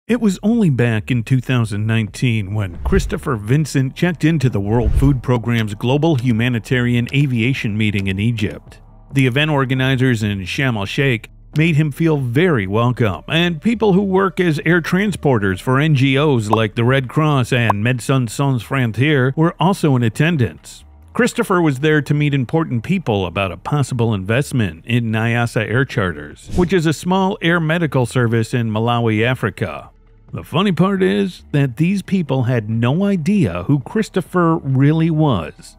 It was only back in 2019 when Christopher Vincent checked into the World Food Programme's Global Humanitarian Aviation meeting in Egypt. The event organizers in Sharm el-Sheikh made him feel very welcome, and people who work as air transporters for NGOs like the Red Cross and Médecins Sans Frontières were also in attendance. Christopher was there to meet important people about a possible investment in Nyasa Air Charters, which is a small air medical service in Malawi, Africa. The funny part is that these people had no idea who Christopher really was,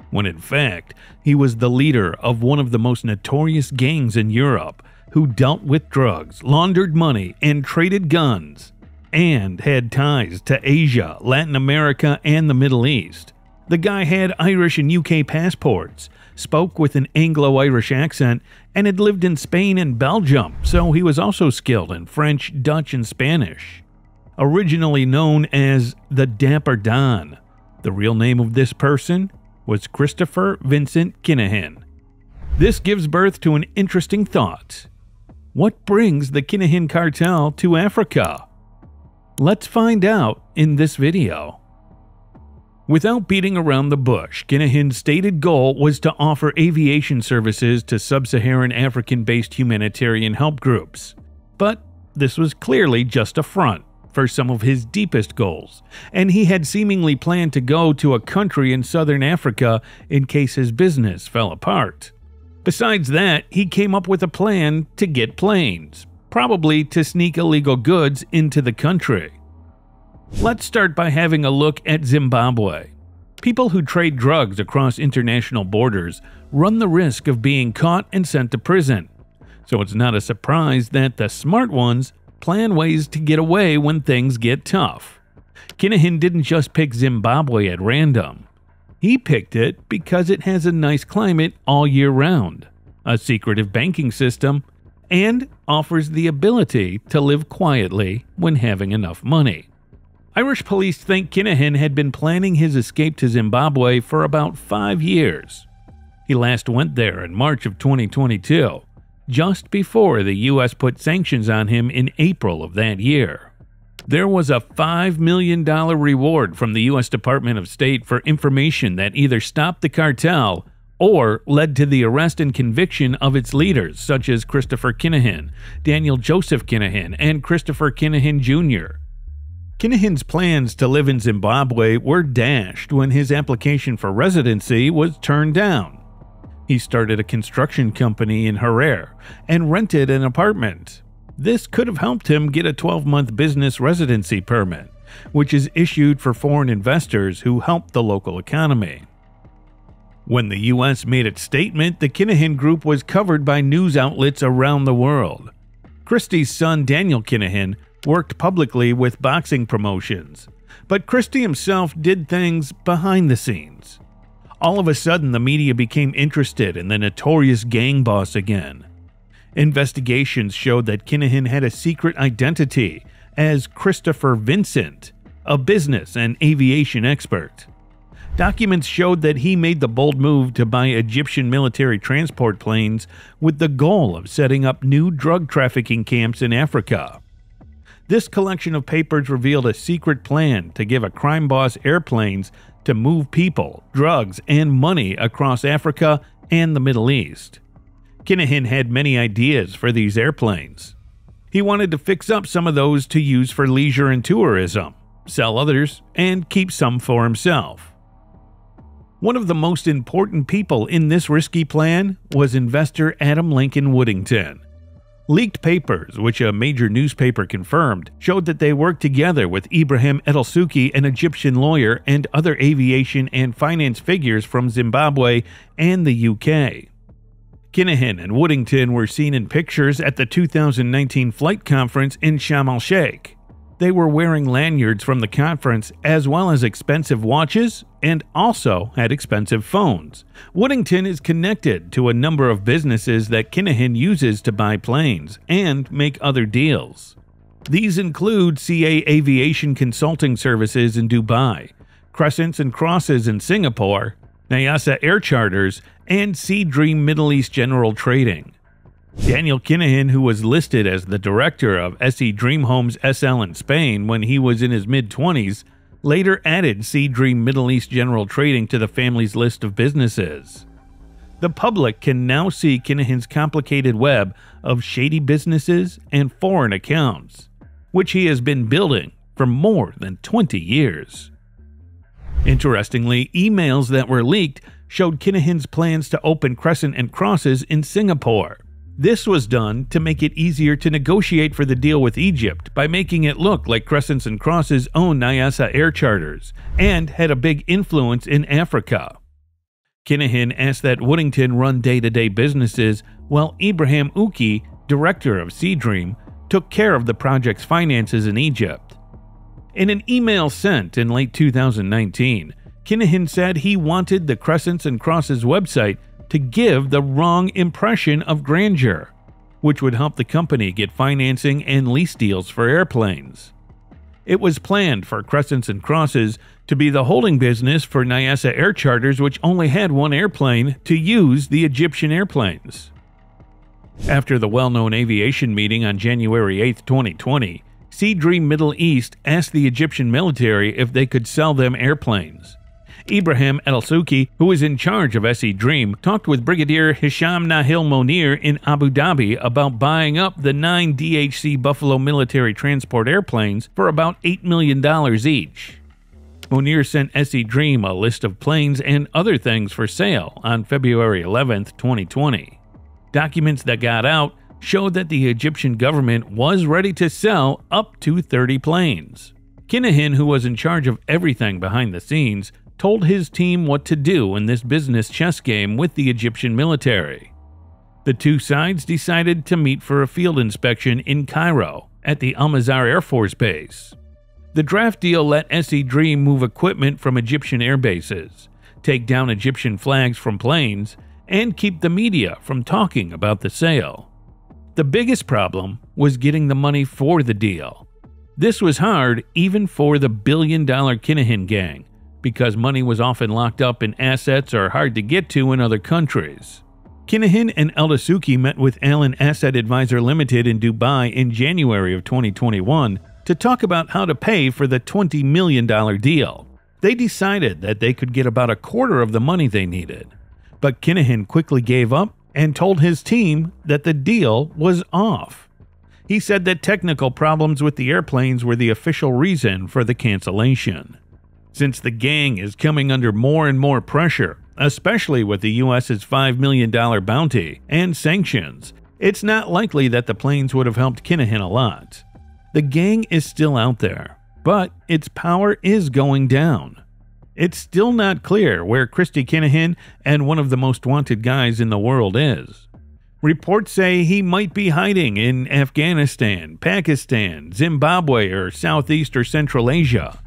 when in fact he was the leader of one of the most notorious gangs in Europe who dealt with drugs, laundered money, and traded guns, and had ties to Asia, Latin America, and the Middle East. The guy had Irish and UK passports, spoke with an Anglo-Irish accent, and had lived in Spain and Belgium, so he was also skilled in French, Dutch, and Spanish. Originally known as the Dapper Don, the real name of this person was Christopher Vincent Kinahan. This gives birth to an interesting thought. What brings the Kinahan Cartel to Africa? Let's find out in this video. Without beating around the bush, Kinahan's stated goal was to offer aviation services to sub-Saharan African-based humanitarian help groups. But this was clearly just a front for some of his deepest goals, and he had seemingly planned to go to a country in southern Africa in case his business fell apart. Besides that, he came up with a plan to get planes, probably to sneak illegal goods into the country. Let's start by having a look at Zimbabwe. People who trade drugs across international borders run the risk of being caught and sent to prison, so it's not a surprise that the smart ones plan ways to get away when things get tough. Kinahan didn't just pick Zimbabwe at random. He picked it because it has a nice climate all year round, a secretive banking system, and offers the ability to live quietly when having enough money. Irish police think Kinahan had been planning his escape to Zimbabwe for about 5 years. He last went there in March of 2022, just before the U.S. put sanctions on him in April of that year. There was a $5 million reward from the U.S. Department of State for information that either stopped the cartel or led to the arrest and conviction of its leaders, such as Christopher Kinahan, Daniel Joseph Kinahan, and Christopher Kinahan Jr. Kinahan's plans to live in Zimbabwe were dashed when his application for residency was turned down. He started a construction company in Harare and rented an apartment. This could have helped him get a 12-month business residency permit, which is issued for foreign investors who help the local economy. When the U.S. made its statement, the Kinahan Group was covered by news outlets around the world. Christy's son Daniel Kinahan worked publicly with boxing promotions, but Christy himself did things behind the scenes. All of a sudden, the media became interested in the notorious gang boss again. Investigations showed that Kinahan had a secret identity as Christopher Vincent, a business and aviation expert. Documents showed that he made the bold move to buy Egyptian military transport planes with the goal of setting up new drug trafficking camps in Africa. This collection of papers revealed a secret plan to give a crime boss airplanes to move people, drugs, and money across Africa and the Middle East. Kinahan had many ideas for these airplanes. He wanted to fix up some of those to use for leisure and tourism, sell others, and keep some for himself. One of the most important people in this risky plan was investor Adam Lincoln Woodington. Leaked papers, which a major newspaper confirmed, showed that they worked together with Ibrahim Edelsuki, an Egyptian lawyer, and other aviation and finance figures from Zimbabwe and the UK. Kinahan and Woodington were seen in pictures at the 2019 flight conference in Sharm el-Sheikh. They were wearing lanyards from the conference as well as expensive watches and also had expensive phones. Woodington is connected to a number of businesses that Kinahan uses to buy planes and make other deals. These include CA Aviation Consulting Services in Dubai, Crescents and Crosses in Singapore, Nyasa Air Charters, and Sea Dream Middle East General Trading. Daniel Kinahan, who was listed as the director of SE Dream Homes SL in Spain when he was in his mid-20s, later added Sea Dream Middle East General Trading to the family's list of businesses. The public can now see Kinahan's complicated web of shady businesses and foreign accounts, which he has been building for more than 20 years. Interestingly, emails that were leaked showed Kinahan's plans to open Crescent and Crosses in Singapore. This was done to make it easier to negotiate for the deal with Egypt by making it look like Crescents and Crosses owned Nyasa Air Charters and had a big influence in Africa. Kinahan asked that Woodington run day-to-day businesses while Ibrahim Uki, director of Sea Dream, took care of the project's finances in Egypt. In an email sent in late 2019, Kinahan said he wanted the Crescents and Crosses website to give the wrong impression of grandeur, which would help the company get financing and lease deals for airplanes. It was planned for Crescents and Crosses to be the holding business for Nyasa Air Charters, which only had one airplane to use the Egyptian airplanes. After the well-known aviation meeting on January 8, 2020, Sea Dream Middle East asked the Egyptian military if they could sell them airplanes. Ibrahim El-Sheikh, who was in charge of SE Dream, talked with Brigadier Hisham Nahil Monir in Abu Dhabi about buying up the 9 DHC Buffalo military transport airplanes for about $8 million each. Monir sent SE Dream a list of planes and other things for sale on February 11, 2020. Documents that got out showed that the Egyptian government was ready to sell up to 30 planes. Kinahan, who was in charge of everything behind the scenes, told his team what to do in this business chess game with the Egyptian military. The two sides decided to meet for a field inspection in Cairo at the Al-Mazar Air Force Base. The draft deal let SE Dream move equipment from Egyptian air bases, take down Egyptian flags from planes, and keep the media from talking about the sale. The biggest problem was getting the money for the deal. This was hard even for the billion-dollar Kinahan gang, because money was often locked up in assets or hard to get to in other countries. Kinahan and El-Sheikh met with Allen Asset Advisor Limited in Dubai in January of 2021 to talk about how to pay for the $20 million deal. They decided that they could get about a quarter of the money they needed, but Kinahan quickly gave up and told his team that the deal was off. He said that technical problems with the airplanes were the official reason for the cancellation. Since the gang is coming under more and more pressure, especially with the U.S.'s $5 million bounty and sanctions, it's not likely that the planes would have helped Kinahan a lot. The gang is still out there, but its power is going down. It's still not clear where Christy Kinahan and one of the most wanted guys in the world is. Reports say he might be hiding in Afghanistan, Pakistan, Zimbabwe, or Southeast or Central Asia.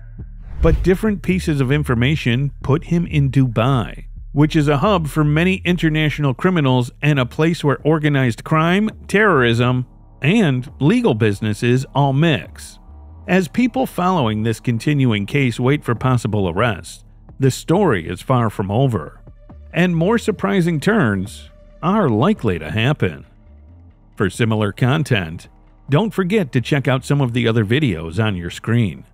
But different pieces of information put him in Dubai, which is a hub for many international criminals and a place where organized crime, terrorism, and legal businesses all mix. As people following this continuing case wait for possible arrest, the story is far from over, and more surprising turns are likely to happen. For similar content, don't forget to check out some of the other videos on your screen.